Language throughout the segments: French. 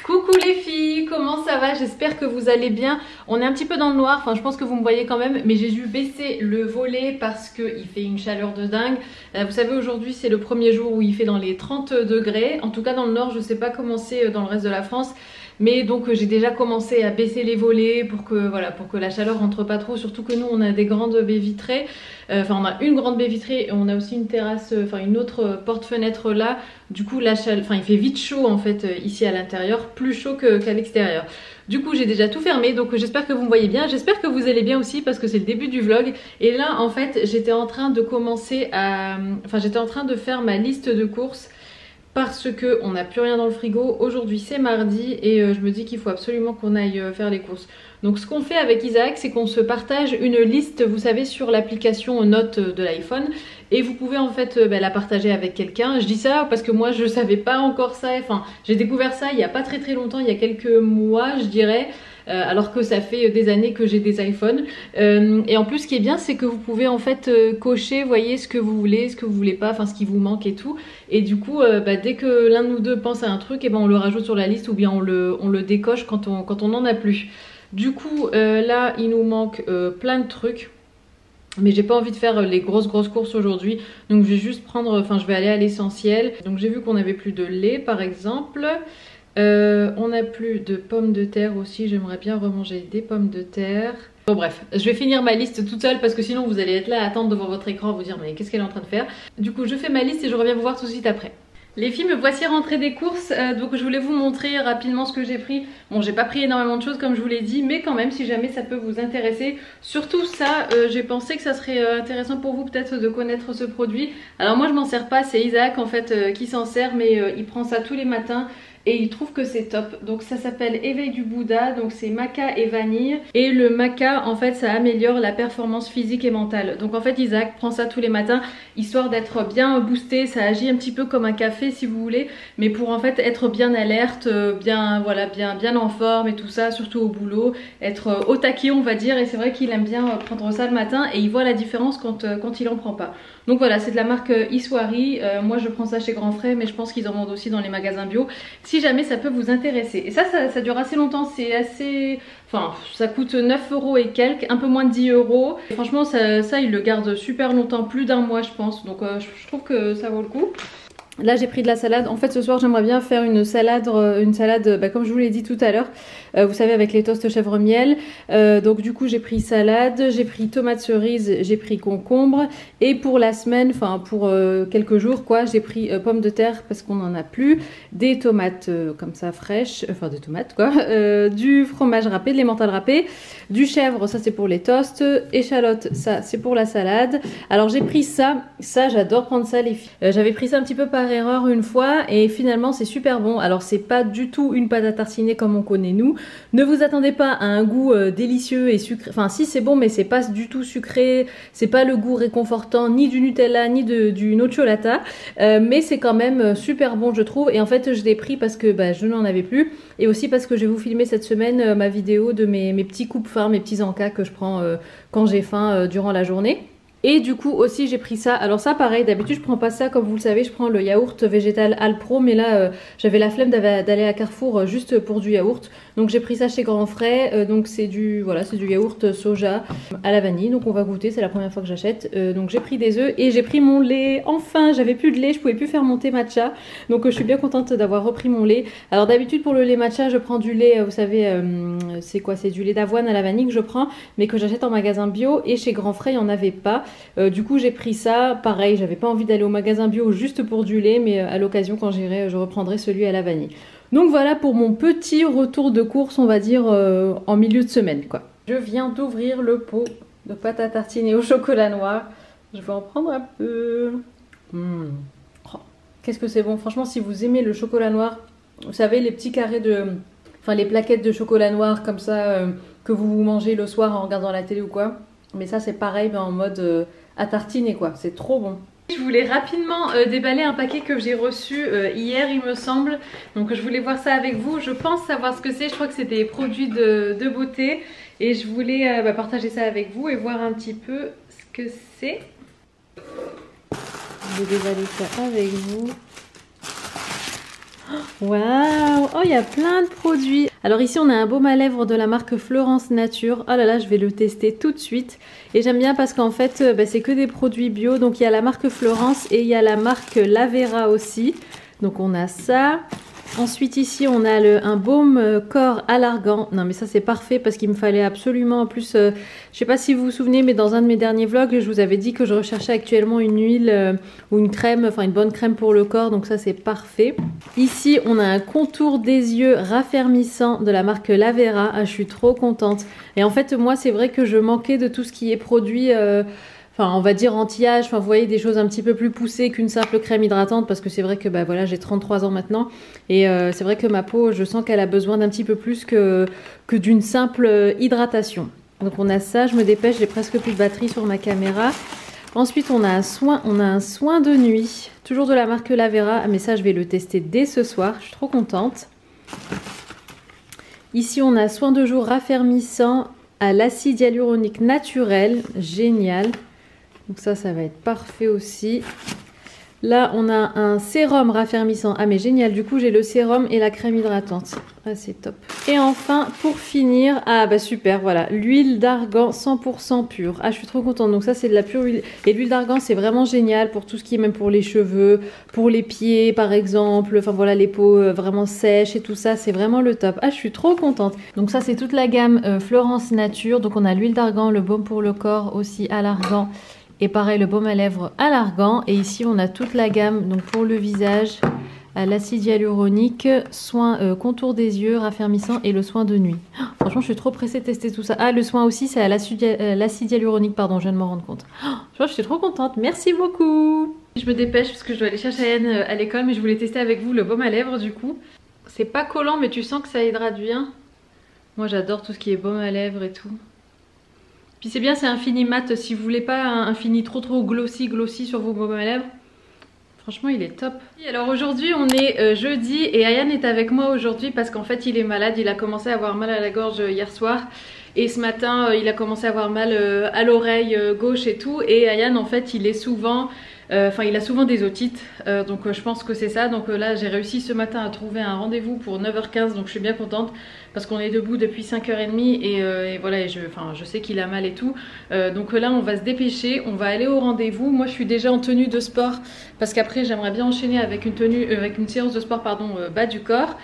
Coucou les filles, comment ça va? J'espère que vous allez bien. On est un petit peu dans le noir, enfin je pense que vous me voyez quand même, mais j'ai dû baisser le volet parce qu'il fait une chaleur de dingue. Vous savez, aujourd'hui c'est le premier jour où il fait dans les 30 degrés, en tout cas dans le nord, je sais pas comment c'est dans le reste de la France. Mais donc j'ai déjà commencé à baisser les volets pour que voilà, pour que la chaleur rentre pas trop, surtout que nous on a des grandes baies vitrées, enfin on a une grande baie vitrée et on a aussi une terrasse, enfin une autre porte-fenêtre là. Du coup la chaleur, enfin il fait vite chaud en fait ici à l'intérieur, plus chaud qu'à l'extérieur. Du coup j'ai déjà tout fermé, donc j'espère que vous me voyez bien, j'espère que vous allez bien aussi parce que c'est le début du vlog. Et là en fait j'étais en train de commencer à, enfin j'étais en train de faire ma liste de courses. Parce que on n'a plus rien dans le frigo. Aujourd'hui c'est mardi et je me dis qu'il faut absolument qu'on aille faire les courses. Donc ce qu'on fait avec Isaac, c'est qu'on se partage une liste, vous savez, sur l'application Notes de l'iPhone. Et vous pouvez en fait la partager avec quelqu'un. Je dis ça parce que moi je savais pas encore ça. Enfin j'ai découvert ça il y a pas très longtemps, il y a quelques mois je dirais. Alors que ça fait des années que j'ai des iPhones. Et en plus ce qui est bien c'est que vous pouvez en fait cocher, voyez, ce que vous voulez, ce que vous voulez pas, enfin ce qui vous manque et tout. Et du coup dès que l'un de nous deux pense à un truc, et on le rajoute sur la liste ou bien on le décoche quand on n'en a plus. Du coup là il nous manque plein de trucs. Mais j'ai pas envie de faire les grosses courses aujourd'hui. Donc je vais juste prendre, enfin je vais aller à l'essentiel. Donc j'ai vu qu'on avait plus de lait par exemple. On n'a plus de pommes de terre aussi, j'aimerais bien remanger des pommes de terre. Bon bref, je vais finir ma liste toute seule parce que sinon vous allez être là à attendre devant votre écran, vous dire mais qu'est-ce qu'elle est en train de faire. Du coup je fais ma liste et je reviens vous voir tout de suite après. Les filles, me voici rentrée des courses, donc je voulais vous montrer rapidement ce que j'ai pris. Bon, j'ai pas pris énormément de choses comme je vous l'ai dit, mais quand même si jamais ça peut vous intéresser. Surtout ça, j'ai pensé que ça serait intéressant pour vous peut-être de connaître ce produit. Alors moi je m'en sers pas, c'est Isaac en fait qui s'en sert, mais il prend ça tous les matins. Et il trouve que c'est top. Donc ça s'appelle Éveil du Bouddha, donc c'est maca et vanille. Et le maca en fait ça améliore la performance physique et mentale. Donc en fait Isaac prend ça tous les matins histoire d'être bien boosté. Ça agit un petit peu comme un café si vous voulez, mais pour en fait être bien alerte, bien voilà, bien en forme et tout ça, surtout au boulot, être au taquet on va dire. Et c'est vrai qu'il aime bien prendre ça le matin et il voit la différence quand il en prend pas. Donc voilà, c'est de la marque Iswari. Moi je prends ça chez Grand Frais, mais je pense qu'ils en vendent aussi dans les magasins bio. Si jamais ça peut vous intéresser. Et ça dure assez longtemps, c'est assez... Enfin, ça coûte 9 € et quelques, un peu moins de 10 €. Et franchement, ça il le garde super longtemps, plus d'un mois je pense. Donc je trouve que ça vaut le coup. Là j'ai pris de la salade. En fait ce soir j'aimerais bien faire une salade comme je vous l'ai dit tout à l'heure. Vous savez, avec les toasts chèvre miel. Donc du coup j'ai pris salade, j'ai pris tomate cerise, j'ai pris concombre. Et pour la semaine, enfin pour quelques jours quoi, j'ai pris pommes de terre parce qu'on n'en a plus. Des tomates comme ça fraîches, enfin des tomates quoi. Du fromage râpé, de l'emmental râpé. Du chèvre, ça c'est pour les toasts. Échalote, ça c'est pour la salade. Alors j'ai pris ça j'adore prendre ça les filles. J'avais pris ça un petit peu par erreur une fois et finalement c'est super bon. Alors c'est pas du tout une pâte à tartiner comme on connaît nous. Ne vous attendez pas à un goût délicieux et sucré. Enfin si c'est bon mais c'est pas du tout sucré. C'est pas le goût réconfortant ni du Nutella ni du nocciolata. Mais c'est quand même super bon je trouve. Et en fait je l'ai pris parce que je n'en avais plus. Et aussi parce que je vais vous filmer cette semaine ma vidéo de mes petits coupes-faim, mes petits encas que je prends quand j'ai faim durant la journée. Et du coup aussi j'ai pris ça. Alors ça pareil, d'habitude je prends pas ça comme vous le savez, je prends le yaourt végétal Alpro. Mais là j'avais la flemme d'aller à Carrefour juste pour du yaourt. Donc j'ai pris ça chez Grand Frais. Donc c'est du yaourt soja à la vanille. Donc on va goûter, c'est la première fois que j'achète. Donc j'ai pris des œufs et j'ai pris mon lait. Enfin j'avais plus de lait, je pouvais plus faire mon thé matcha. Donc je suis bien contente d'avoir repris mon lait. Alors d'habitude pour le lait matcha je prends du lait, vous savez c'est quoi, c'est du lait d'avoine à la vanille que je prends. Mais que j'achète en magasin bio et chez Grand Frais il n'y en avait pas. Du coup j'ai pris ça, pareil j'avais pas envie d'aller au magasin bio juste pour du lait, mais à l'occasion quand j'irai je reprendrai celui à la vanille. Donc voilà pour mon petit retour de course on va dire en milieu de semaine quoi. Je viens d'ouvrir le pot de pâte à tartiner au chocolat noir, je vais en prendre un peu. Oh, qu'est-ce que c'est bon, franchement si vous aimez le chocolat noir, vous savez les petits carrés de... Enfin les plaquettes de chocolat noir comme ça que vous mangez le soir en regardant la télé ou quoi. Mais ça c'est pareil mais en mode à tartiner quoi, c'est trop bon. Je voulais rapidement déballer un paquet que j'ai reçu hier il me semble. Donc je voulais voir ça avec vous, je pense savoir ce que c'est, je crois que c'est des produits de beauté. Et je voulais partager ça avec vous et voir un petit peu ce que c'est. Je vais déballer ça avec vous. Waouh! Oh, il y a plein de produits. Alors ici, on a un baume à lèvres de la marque Florence Nature. Oh là là, je vais le tester tout de suite. Et j'aime bien parce qu'en fait, c'est que des produits bio. Donc il y a la marque Florence et il y a la marque Lavera aussi. Donc on a ça. Ensuite ici on a un baume corps alargant. Non mais ça c'est parfait parce qu'il me fallait absolument en plus, je sais pas si vous vous souvenez mais dans un de mes derniers vlogs je vous avais dit que je recherchais actuellement une huile ou une crème, enfin une bonne crème pour le corps, donc ça c'est parfait. Ici on a un contour des yeux raffermissant de la marque Lavera. Ah, je suis trop contente. Et en fait moi c'est vrai que je manquais de tout ce qui est produit enfin on va dire anti-âge, enfin vous voyez des choses un petit peu plus poussées qu'une simple crème hydratante parce que c'est vrai que bah voilà j'ai 33 ans maintenant et c'est vrai que ma peau je sens qu'elle a besoin d'un petit peu plus que d'une simple hydratation. Donc on a ça, je me dépêche, j'ai presque plus de batterie sur ma caméra. Ensuite on a un soin de nuit, toujours de la marque Lavera, mais ça je vais le tester dès ce soir, je suis trop contente. Ici on a soin de jour raffermissant à l'acide hyaluronique naturel, génial. Donc ça va être parfait aussi. Là, on a un sérum raffermissant. Ah mais génial, du coup j'ai le sérum et la crème hydratante. Ah c'est top. Et enfin, pour finir, ah bah super, voilà, l'huile d'argan 100% pure. Ah je suis trop contente, donc ça c'est de la pure huile. Et l'huile d'argan c'est vraiment génial pour tout ce qui est même pour les cheveux, pour les pieds par exemple. Enfin voilà, les peaux vraiment sèches et tout ça, c'est vraiment le top. Ah je suis trop contente. Donc ça c'est toute la gamme Florence Nature. Donc on a l'huile d'argan, le baume pour le corps aussi à l'argan. Et pareil, le baume à lèvres à l'argan. Et ici, on a toute la gamme donc pour le visage, à l'acide hyaluronique, soin contour des yeux, raffermissant et le soin de nuit. Oh, franchement, je suis trop pressée de tester tout ça. Ah, le soin aussi, c'est à l'acide hyaluronique, pardon, je viens de m'en rendre compte. Oh, je suis trop contente. Merci beaucoup. Je me dépêche parce que je dois aller chercher Ayane à l'école, mais je voulais tester avec vous le baume à lèvres du coup. C'est pas collant, mais tu sens que ça hydrate bien. Moi, j'adore tout ce qui est baume à lèvres et tout. Puis c'est bien, c'est un fini mat, si vous voulez pas un fini trop glossy sur vos baumes à lèvres. Franchement il est top. Alors aujourd'hui on est jeudi et Ayane est avec moi aujourd'hui parce qu'en fait il est malade. Il a commencé à avoir mal à la gorge hier soir. Et ce matin il a commencé à avoir mal à l'oreille gauche et tout. Et Ayane en fait il est souvent... il a souvent des otites, donc je pense que c'est ça. Donc là j'ai réussi ce matin à trouver un rendez-vous pour 9h15, donc je suis bien contente parce qu'on est debout depuis 5h30 et voilà, je sais qu'il a mal et tout. Donc là on va se dépêcher, on va aller au rendez-vous. Moi je suis déjà en tenue de sport parce qu'après j'aimerais bien enchaîner avec une séance de sport bas du corps.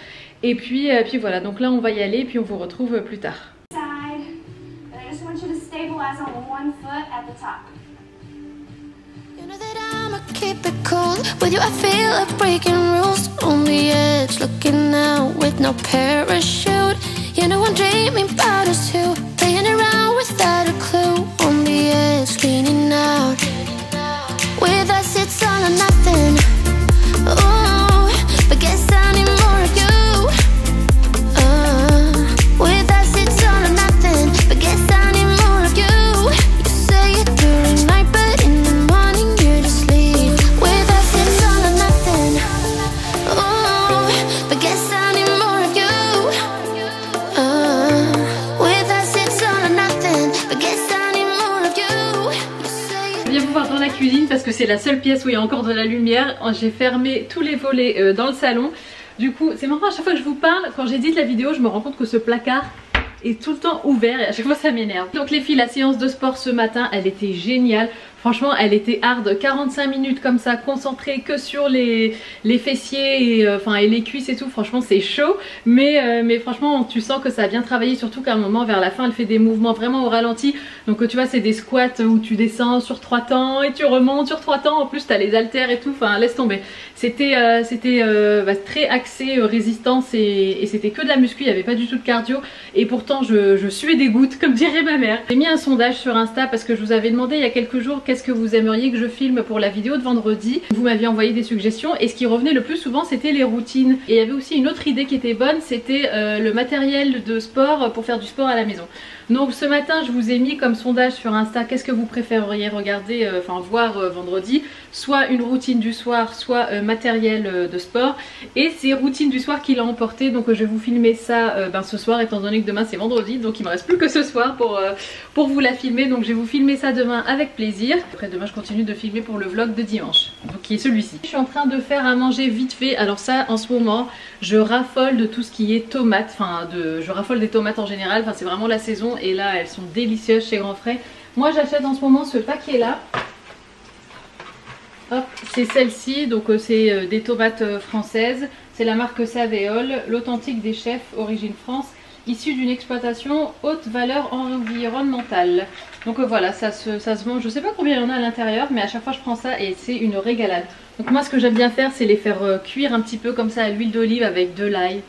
Et puis voilà, donc là on va y aller et puis on vous retrouve plus tard. You know that I'ma keep it cool. With you I feel like breaking rules. On the edge, looking out with no parachute. You know I'm dreaming about us two, playing around without a clue. On the edge, leaning out. With us it's all or nothing. Oh, but guess I need more of you. With us it's all or nothing, but guess I need more of you. You say it during night, but in the morning you just leave. With us it's all or nothing. Oh, but guess I need more of you. With us it's all or nothing, but guess I need more of you. You say it. Je viens vous voir dans la cuisine parce que c'est la seule pièce où il y a encore de la lumière. J'ai fermé tous les volets dans le salon. Du coup, c'est marrant, à chaque fois que je vous parle, quand j'édite la vidéo, je me rends compte que ce placard est tout le temps ouvert et à chaque fois ça m'énerve. Donc les filles, la séance de sport ce matin, elle était géniale. Franchement, elle était hard, 45 minutes comme ça, concentrée que sur les fessiers et les cuisses et tout. Franchement, c'est chaud, mais franchement, tu sens que ça a bien travaillé, surtout qu'à un moment, vers la fin, elle fait des mouvements vraiment au ralenti. Donc tu vois, c'est des squats où tu descends sur 3 temps et tu remontes sur 3 temps. En plus, tu as les haltères et tout, enfin, laisse tomber. C'était très axé résistance et c'était que de la muscu, il n'y avait pas du tout de cardio. Et pourtant, je suais des gouttes, comme dirait ma mère. J'ai mis un sondage sur Insta parce que je vous avais demandé il y a quelques jours qu'est-ce que vous aimeriez que je filme pour la vidéo de vendredi. Vous m'aviez envoyé des suggestions et ce qui revenait le plus souvent c'était les routines. Et il y avait aussi une autre idée qui était bonne, c'était le matériel de sport pour faire du sport à la maison. Donc ce matin je vous ai mis comme sondage sur Insta qu'est-ce que vous préféreriez regarder, voir vendredi, soit une routine du soir, soit matériel de sport. Et c'est routine du soir qui l'a emporté, donc je vais vous filmer ça ce soir étant donné que demain c'est vendredi, donc il me reste plus que ce soir pour vous la filmer. Donc je vais vous filmer ça demain avec plaisir. Après demain je continue de filmer pour le vlog de dimanche, donc qui est celui-ci. Je suis en train de faire à manger vite fait. Alors ça en ce moment je raffole de tout ce qui est tomates, je raffole des tomates en général, c'est vraiment la saison. Et là elles sont délicieuses chez Grand Frais. Moi j'achète en ce moment ce paquet là. Hop, c'est celle-ci, donc c'est des tomates françaises. C'est la marque Savéole, l'authentique des chefs, origine France, issue d'une exploitation haute valeur environnementale. Donc voilà, ça se mange, je sais pas combien il y en a à l'intérieur, mais à chaque fois je prends ça et c'est une régalade. Donc moi ce que j'aime bien faire c'est les faire cuire un petit peu comme ça à l'huile d'olive avec de l'ail,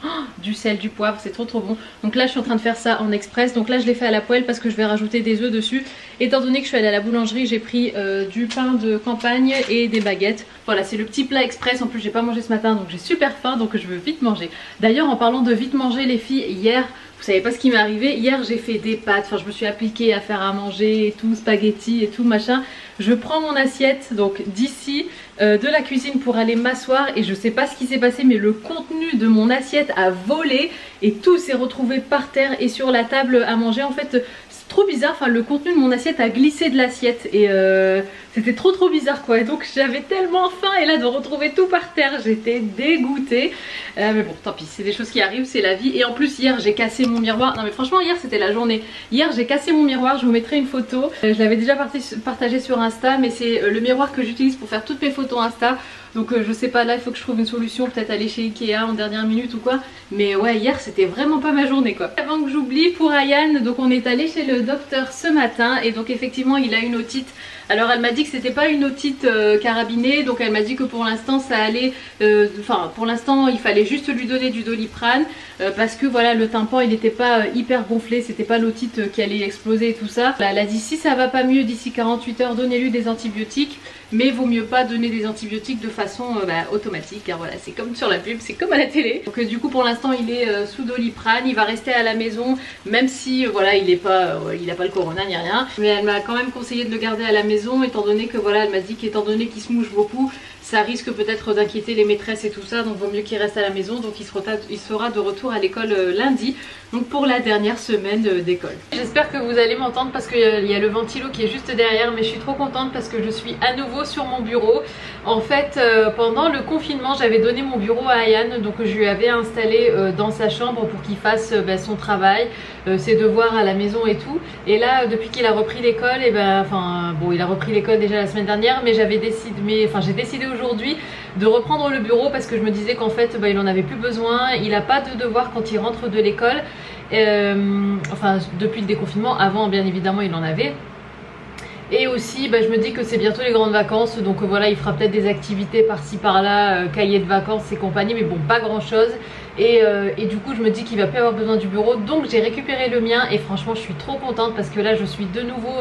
du sel, du poivre, c'est trop bon. Donc là je suis en train de faire ça en express, donc là je l'ai fait à la poêle parce que je vais rajouter des œufs dessus. Étant donné que je suis allée à la boulangerie, j'ai pris du pain de campagne et des baguettes. Voilà, c'est le petit plat express, en plus j'ai pas mangé ce matin donc j'ai super faim, donc je veux vite manger. D'ailleurs en parlant de vite manger les filles, hier, vous savez pas ce qui m'est arrivé, hier j'ai fait des pâtes, je me suis appliquée à faire à manger et tout, spaghetti et tout machin. Je prends mon assiette donc d'ici de la cuisine pour aller m'asseoir et je sais pas ce qui s'est passé mais le contenu de mon assiette a volé et tout s'est retrouvé par terre et sur la table à manger. En fait c'est trop bizarre, le contenu de mon assiette a glissé de l'assiette et c'était trop bizarre quoi. Et donc j'avais tellement faim et là de retrouver tout par terre, j'étais dégoûtée. Mais bon tant pis, c'est des choses qui arrivent, c'est la vie. Et en plus hier j'ai cassé mon miroir. Non mais franchement hier c'était la journée. Hier j'ai cassé mon miroir, je vous mettrai une photo. Je l'avais déjà partagé sur Insta, mais c'est le miroir que j'utilise pour faire toutes mes photos Insta. Donc je sais pas, là il faut que je trouve une solution, peut-être aller chez Ikea en dernière minute ou quoi. Mais ouais, hier c'était vraiment pas ma journée quoi. Avant que j'oublie, pour Ayane, donc on est allé chez le docteur ce matin et donc effectivement il a une otite. Alors elle m'a dit que c'était pas une otite carabinée, donc elle m'a dit que pour l'instant ça allait, pour l'instant il fallait juste lui donner du Doliprane parce que voilà le tympan il n'était pas hyper gonflé, c'était pas l'otite qui allait exploser et tout ça. Là, elle a dit si ça va pas mieux d'ici 48 heures donnez-lui des antibiotiques, mais vaut mieux pas donner des antibiotiques de façon automatique car voilà c'est comme sur la pub, c'est comme à la télé. Donc du coup pour l'instant il est sous Doliprane, il va rester à la maison même si voilà il a pas le corona ni rien, mais elle m'a quand même conseillé de le garder à la maison étant donné que voilà elle m'a dit qu'étant donné qu'il se mouche beaucoup ça risque peut-être d'inquiéter les maîtresses et tout ça, donc vaut mieux qu'il reste à la maison. Donc il sera de retour à l'école lundi, donc pour la dernière semaine d'école. J'espère que vous allez m'entendre parce qu'il y a le ventilo qui est juste derrière, mais je suis trop contente parce que je suis à nouveau sur mon bureau. En fait pendant le confinement j'avais donné mon bureau à Ayane, donc je lui avais installé dans sa chambre pour qu'il fasse son travail, ses devoirs à la maison et tout. Et là depuis qu'il a repris l'école, et bon il a repris l'école déjà la semaine dernière, mais j'ai décidé aujourd'hui de reprendre le bureau parce que je me disais qu'en fait il en avait plus besoin, il n'a pas de devoirs quand il rentre de l'école, depuis le déconfinement, avant bien évidemment il en avait. Et aussi je me dis que c'est bientôt les grandes vacances, donc voilà il fera peut-être des activités par-ci par-là, cahiers de vacances et compagnie, mais bon pas grand chose. Et du coup je me dis qu'il va plus avoir besoin du bureau, donc j'ai récupéré le mien et franchement je suis trop contente parce que là je suis de nouveau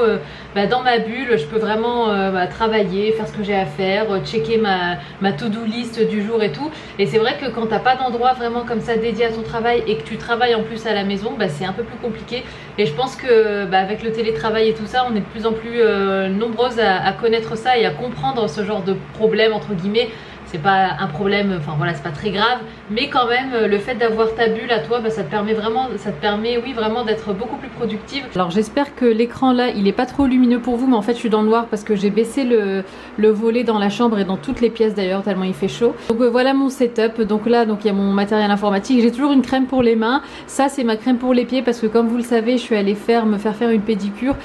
dans ma bulle. Je peux vraiment travailler, faire ce que j'ai à faire, checker ma to-do list du jour et tout. Et c'est vrai que quand t'as pas d'endroit vraiment comme ça dédié à ton travail et que tu travailles en plus à la maison, c'est un peu plus compliqué. Et je pense que avec le télétravail et tout ça, on est de plus en plus nombreuses à connaître ça et à comprendre ce genre de problème entre guillemets. C'est pas un problème, c'est pas très grave, mais quand même le fait d'avoir ta bulle à toi, ça te permet vraiment, d'être beaucoup plus productive. Alors j'espère que l'écran là il est pas trop lumineux pour vous, mais en fait je suis dans le noir parce que j'ai baissé le volet dans la chambre et dans toutes les pièces d'ailleurs tellement il fait chaud. Donc voilà mon setup. Donc là il y a mon matériel informatique, j'ai toujours une crème pour les mains, ça c'est ma crème pour les pieds parce que comme vous le savez je suis allée me faire faire une pédicure.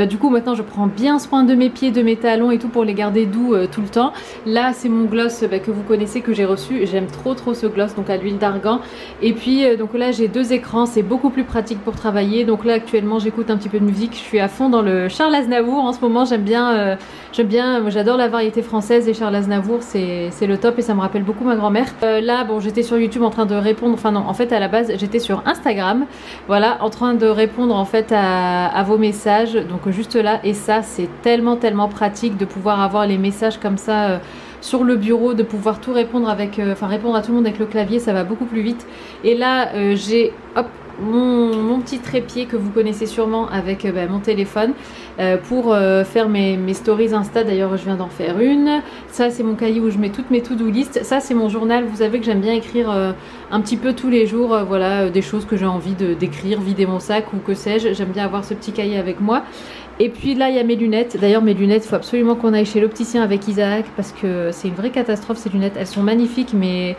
Du coup maintenant je prends bien soin de mes pieds, de mes talons et tout pour les garder doux tout le temps. Là c'est mon gloss que vous connaissez, que j'ai reçu, j'aime trop ce gloss, donc à l'huile d'argan. Et puis donc là j'ai deux écrans, c'est beaucoup plus pratique pour travailler. Donc là actuellement j'écoute un petit peu de musique, je suis à fond dans le Charles Aznavour en ce moment, j'adore la variété française et Charles Aznavour c'est le top et ça me rappelle beaucoup ma grand-mère. Là j'étais sur YouTube en train de répondre, en fait à la base j'étais sur Instagram, voilà, en train de répondre en fait à vos messages, donc juste là. Et ça c'est tellement pratique de pouvoir avoir les messages comme ça sur le bureau, de pouvoir tout répondre répondre à tout le monde avec le clavier, ça va beaucoup plus vite. Et là j'ai mon petit trépied que vous connaissez sûrement avec mon téléphone pour faire mes stories Insta. D'ailleurs je viens d'en faire une. Ça c'est mon cahier où je mets toutes mes to-do list. Ça c'est mon journal. Vous savez que j'aime bien écrire un petit peu tous les jours voilà, des choses que j'ai envie d'écrire, vider mon sac ou que sais-je. J'aime bien avoir ce petit cahier avec moi. Et puis là il y a mes lunettes. D'ailleurs mes lunettes, il faut absolument qu'on aille chez l'opticien avec Isaac parce que c'est une vraie catastrophe ces lunettes. Elles sont magnifiques mais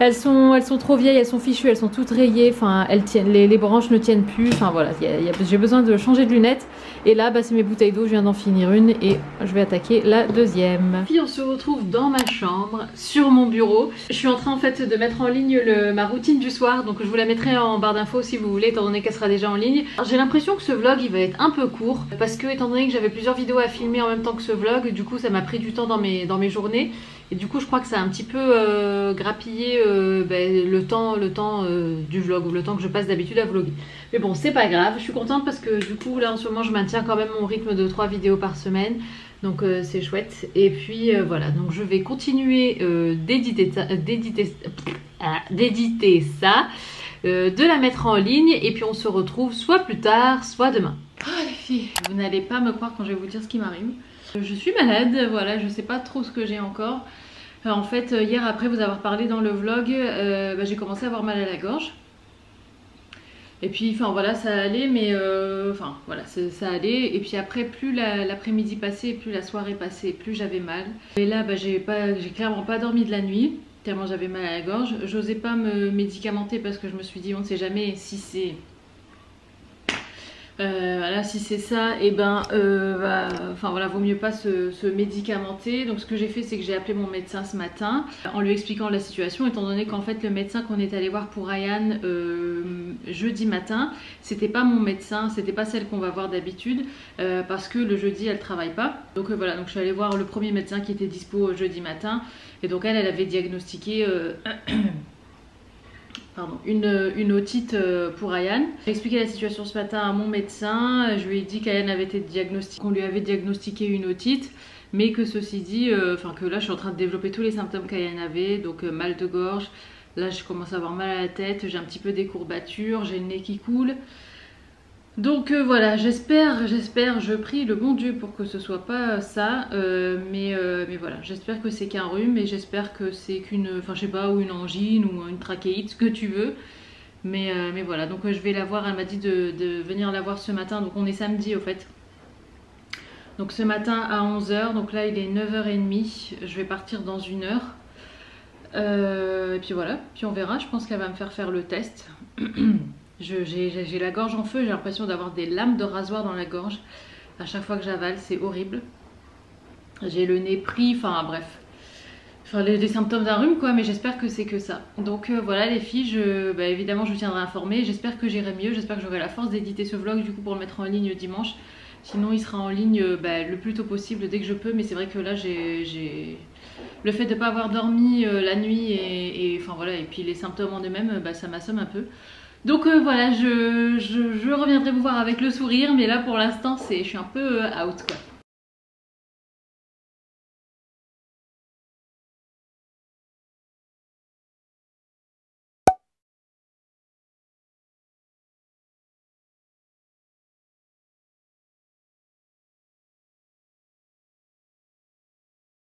elles sont trop vieilles, elles sont fichues, elles sont toutes rayées, enfin elles tiennent, les branches ne tiennent plus, enfin voilà, j'ai besoin de changer de lunettes. Et là c'est mes bouteilles d'eau, je viens d'en finir une et je vais attaquer la deuxième. Puis on se retrouve dans ma chambre, sur mon bureau. Je suis en train en fait de mettre en ligne ma routine du soir, donc je vous la mettrai en barre d'infos si vous voulez, étant donné qu'elle sera déjà en ligne. J'ai l'impression que ce vlog il va être un peu court, parce que étant donné que j'avais plusieurs vidéos à filmer en même temps que ce vlog, du coup ça m'a pris du temps dans mes journées. Et du coup je crois que ça a un petit peu grappillé le temps du vlog, ou le temps que je passe d'habitude à vlogger. Mais bon c'est pas grave, je suis contente parce que du coup là en ce moment je maintiens quand même mon rythme de 3 vidéos par semaine. Donc c'est chouette. Et puis voilà, donc je vais continuer d'éditer ça, de la mettre en ligne. Et puis on se retrouve soit plus tard, soit demain. Oh les filles, vous n'allez pas me croire quand je vais vous dire ce qui m'arrive. Je suis malade, voilà, je sais pas trop ce que j'ai encore. En fait, hier après vous avoir parlé dans le vlog, j'ai commencé à avoir mal à la gorge. Et puis, enfin voilà, ça allait, mais enfin voilà, ça allait. Et puis après, plus l'après-midi passait, plus la soirée passait, plus j'avais mal. Et là, j'ai clairement pas dormi de la nuit, tellement j'avais mal à la gorge. J'osais pas me médicamenter parce que je me suis dit, on ne sait jamais si c'est... voilà, si c'est ça, et enfin voilà, vaut mieux pas se médicamenter. Donc ce que j'ai fait, c'est que j'ai appelé mon médecin ce matin en lui expliquant la situation, étant donné qu'en fait le médecin qu'on est allé voir pour Ryan jeudi matin, c'était pas mon médecin, c'était pas celle qu'on va voir d'habitude, parce que le jeudi elle travaille pas. Donc voilà, donc je suis allée voir le premier médecin qui était dispo jeudi matin, et donc elle avait diagnostiqué pardon, une otite pour Ryan. J'ai expliqué la situation ce matin à mon médecin. Je lui ai dit qu'Ryan avait été diagnostiqué, qu'on lui avait diagnostiqué une otite, mais que ceci dit, que là je suis en train de développer tous les symptômes qu'Ryan avait, donc mal de gorge. Là je commence à avoir mal à la tête, j'ai un petit peu des courbatures, j'ai le nez qui coule. Donc voilà, j'espère, je prie le bon Dieu pour que ce soit pas ça, mais voilà, j'espère que c'est qu'un rhume, et j'espère que c'est qu'une, enfin je sais pas, ou une angine ou une trachéite, ce que tu veux, mais voilà, donc je vais la voir. Elle m'a dit de venir la voir ce matin, donc on est samedi au fait, donc ce matin à 11 h, donc là il est 9 h30, je vais partir dans 1 heure, et puis voilà, puis on verra. Je pense qu'elle va me faire le test. J'ai la gorge en feu, j'ai l'impression d'avoir des lames de rasoir dans la gorge à chaque fois que j'avale, c'est horrible. J'ai le nez pris, enfin bref, les symptômes d'un rhume quoi, mais j'espère que c'est que ça. Donc voilà les filles, évidemment je vous tiendrai informée, j'espère que j'irai mieux, j'espère que j'aurai la force d'éditer ce vlog du coup pour le mettre en ligne dimanche. Sinon il sera en ligne le plus tôt possible dès que je peux, mais c'est vrai que là le fait de ne pas avoir dormi la nuit et enfin voilà, et puis les symptômes en eux-mêmes, ça m'assomme un peu. Donc voilà, je reviendrai vous voir avec le sourire, mais là pour l'instant je suis un peu out quoi.